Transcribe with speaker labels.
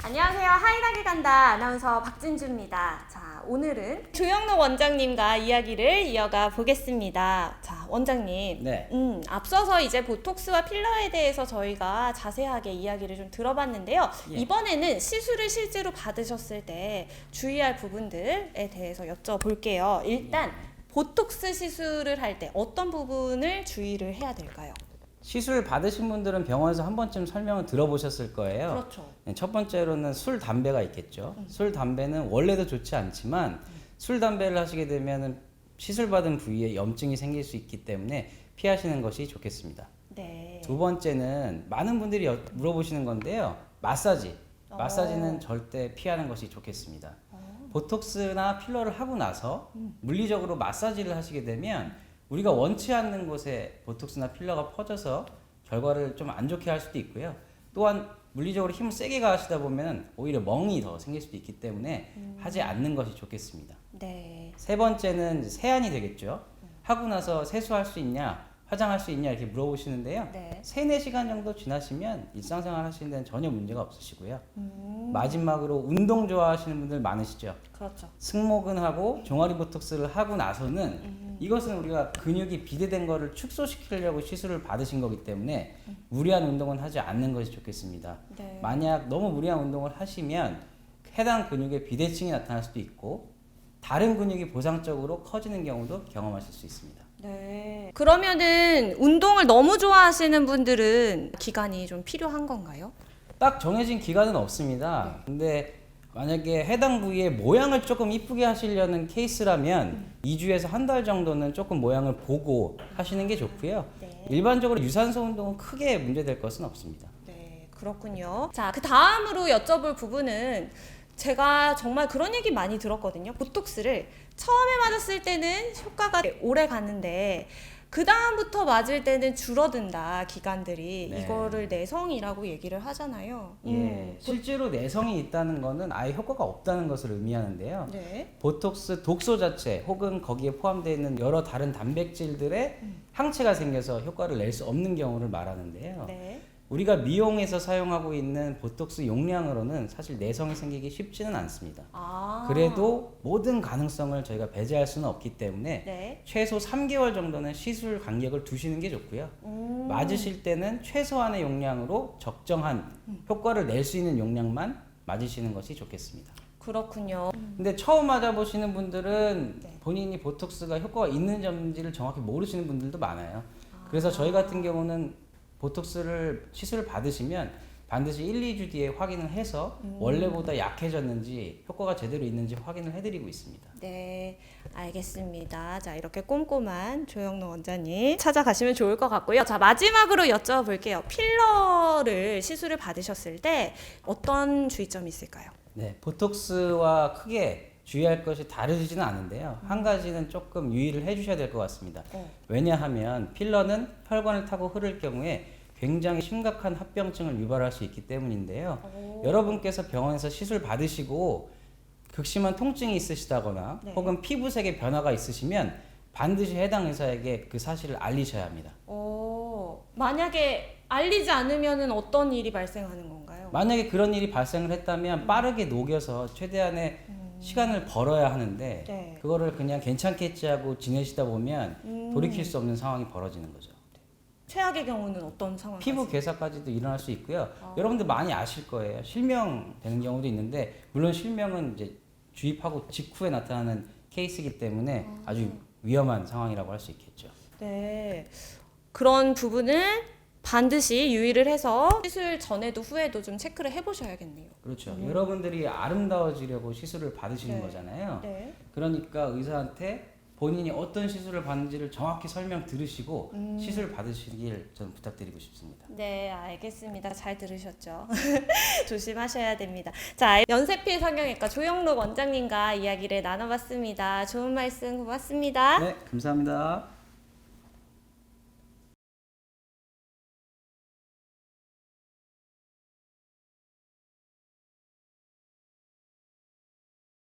Speaker 1: 안녕하세요. 하이라기 간다 아나운서 박진주입니다. 자, 오늘은 조영록 원장님과 이야기를 이어가 보겠습니다. 자, 원장님.
Speaker 2: 네.
Speaker 1: 앞서서 이제 보톡스와 필러에 대해서 저희가 자세하게 이야기를 좀 들어봤는데요.
Speaker 2: 예.
Speaker 1: 이번에는 시술을 실제로 받으셨을 때 주의할 부분들에 대해서 여쭤볼게요. 일단 보톡스 시술을 할 때 어떤 부분을 주의를 해야 될까요?
Speaker 2: 시술 받으신 분들은 병원에서 한 번쯤 설명을 들어보셨을 거예요.
Speaker 1: 그렇죠.
Speaker 2: 첫 번째로는 술, 담배가 있겠죠. 술, 담배는 원래도 좋지 않지만 술, 담배를 하시게 되면 시술 받은 부위에 염증이 생길 수 있기 때문에 피하시는 것이 좋겠습니다.
Speaker 1: 네.
Speaker 2: 두 번째는 많은 분들이 물어보시는 건데요. 마사지. 마사지는 절대 피하는 것이 좋겠습니다. 보톡스나 필러를 하고 나서 물리적으로 마사지를 하시게 되면 우리가 원치 않는 곳에 보톡스나 필러가 퍼져서 결과를 좀 안 좋게 할 수도 있고요. 또한 물리적으로 힘을 세게 가하시다 보면 오히려 멍이 더 생길 수도 있기 때문에 하지 않는 것이 좋겠습니다.
Speaker 1: 네.
Speaker 2: 세 번째는 세안이 되겠죠. 하고 나서 세수할 수 있냐, 화장할 수 있냐 이렇게 물어보시는데요.
Speaker 1: 네.
Speaker 2: 3-4시간 정도 지나시면 일상생활 하시는 데는 전혀 문제가 없으시고요. 마지막으로 운동 좋아하시는 분들 많으시죠.
Speaker 1: 그렇죠.
Speaker 2: 승모근하고 종아리 보톡스를 하고 나서는 이것은 우리가 근육이 비대된 거를 축소시키려고 시술을 받으신 거기 때문에 무리한 운동은 하지 않는 것이 좋겠습니다.
Speaker 1: 네.
Speaker 2: 만약 너무 무리한 운동을 하시면 해당 근육에 비대칭이 나타날 수도 있고 다른 근육이 보상적으로 커지는 경우도 경험하실 수 있습니다.
Speaker 1: 네. 그러면은 운동을 너무 좋아하시는 분들은 기간이 좀 필요한 건가요?
Speaker 2: 딱 정해진 기간은 없습니다. 근데 만약에 해당 부위의 모양을 조금 이쁘게 하시려는 케이스라면 2주에서 한 달 정도는 조금 모양을 보고 하시는 게 좋고요.
Speaker 1: 네.
Speaker 2: 일반적으로 유산소 운동은 크게 문제될 것은 없습니다.
Speaker 1: 네, 그렇군요. 자, 그 다음으로 여쭤볼 부분은 제가 정말 그런 얘기 많이 들었거든요. 보톡스를 처음에 맞았을 때는 효과가 오래 가는데 그 다음부터 맞을 때는 줄어든다 기간들이.
Speaker 2: 네.
Speaker 1: 이거를 내성이라고 얘기를 하잖아요.
Speaker 2: 예, 실제로 내성이 있다는 것은 아예 효과가 없다는 것을 의미하는데요.
Speaker 1: 네.
Speaker 2: 보톡스 독소 자체 혹은 거기에 포함되어 있는 여러 다른 단백질들의 항체가 생겨서 효과를 낼 수 없는 경우를 말하는데요.
Speaker 1: 네.
Speaker 2: 우리가 미용에서 사용하고 있는 보톡스 용량으로는 사실 내성이 생기기 쉽지는 않습니다.
Speaker 1: 아.
Speaker 2: 그래도 모든 가능성을 저희가 배제할 수는 없기 때문에
Speaker 1: 네.
Speaker 2: 최소 3개월 정도는 시술 간격을 두시는 게 좋고요. 맞으실 때는 최소한의 용량으로 적정한 효과를 낼 수 있는 용량만 맞으시는 것이 좋겠습니다.
Speaker 1: 그렇군요.
Speaker 2: 근데 처음 맞아보시는 분들은
Speaker 1: 네.
Speaker 2: 본인이 보톡스가 효과가 있는지 없는지를 정확히 모르시는 분들도 많아요. 그래서 저희 같은 경우는 보톡스를 시술을 받으시면 반드시 1-2주 뒤에 확인을 해서 원래보다 약해졌는지 효과가 제대로 있는지 확인을 해드리고 있습니다.
Speaker 1: 네, 알겠습니다. 자, 이렇게 꼼꼼한 조영록 원장님 찾아가시면 좋을 것 같고요. 자, 마지막으로 여쭤볼게요. 필러를 시술을 받으셨을 때 어떤 주의점이 있을까요?
Speaker 2: 네, 보톡스와 크게 주의할 것이 다르지는 않은데요. 한 가지는 조금 유의를 해주셔야 될 것 같습니다. 왜냐하면 필러는 혈관을 타고 흐를 경우에 굉장히 심각한 합병증을 유발할 수 있기 때문인데요. 여러분께서 병원에서 시술 받으시고 극심한 통증이 있으시다거나
Speaker 1: 네.
Speaker 2: 혹은 피부색의 변화가 있으시면 반드시 해당 의사에게 그 사실을 알리셔야 합니다.
Speaker 1: 만약에 알리지 않으면 어떤 일이 발생하는 건가요?
Speaker 2: 만약에 그런 일이 발생을 했다면 빠르게 녹여서 최대한의 시간을 벌어야 하는데
Speaker 1: 네.
Speaker 2: 그거를 그냥 괜찮겠지 하고 지내시다 보면 돌이킬 수 없는 상황이 벌어지는 거죠.
Speaker 1: 최악의 경우는 어떤 상황이
Speaker 2: 피부 괴사까지도 일어날 수 있고요. 여러분들 많이 아실 거예요. 실명 되는 경우도 있는데 물론 실명은 이제 주입하고 직후에 나타나는 케이스이기 때문에 아주 위험한 상황이라고 할 수 있겠죠.
Speaker 1: 네, 그런 부분을 반드시 유의를 해서 시술 전에도 후에도 좀 체크를 해보셔야겠네요.
Speaker 2: 그렇죠. 여러분들이 아름다워지려고 시술을 받으시는
Speaker 1: 네.
Speaker 2: 거잖아요.
Speaker 1: 네.
Speaker 2: 그러니까 의사한테 본인이 어떤 시술을 받는지를 정확히 설명 들으시고 시술 받으시길 저는 부탁드리고 싶습니다.
Speaker 1: 네, 알겠습니다. 잘 들으셨죠? 조심하셔야 됩니다. 자, 연세필 성형외과 조영록 원장님과 이야기를 나눠봤습니다. 좋은 말씀 고맙습니다.
Speaker 2: 네, 감사합니다.